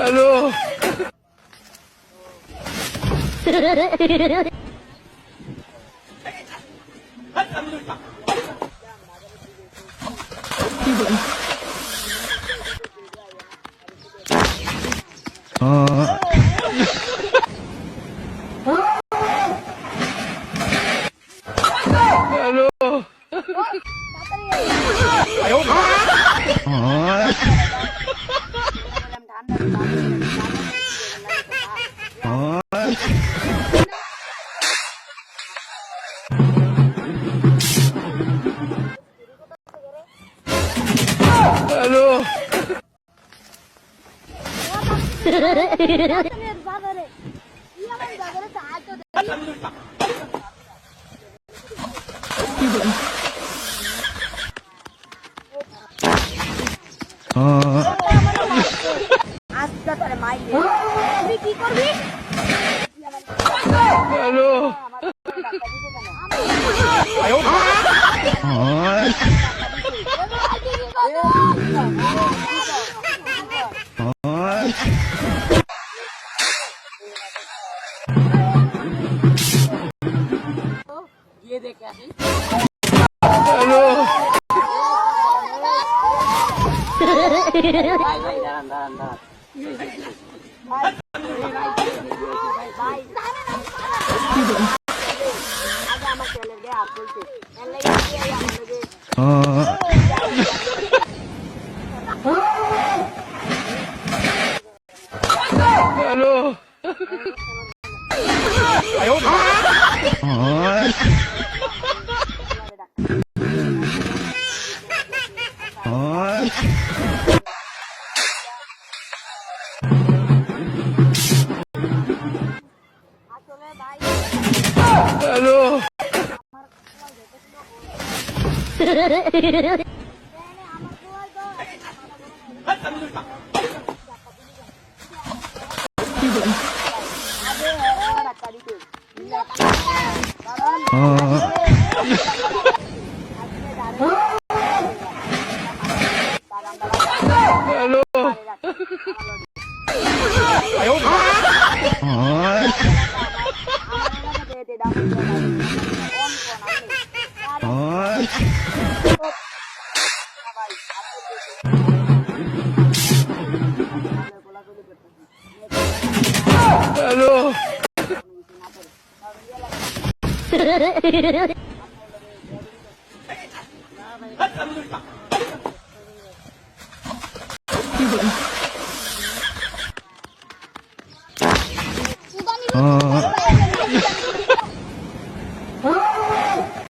Halo. Halo. Ayo. Halo. Halo. Ayo. ये देख क्या Halo. भाई भाई दाঁড়ান ভাই আগে আমার ছেলে দে আর বলছে এর লাগি কি আমার লাগে Halo. Ayo. আসলে ভাই Halo. আমার কোয়াল তো আগে ডাক্তার দিতে Halo. Ayo. Halo. Halo.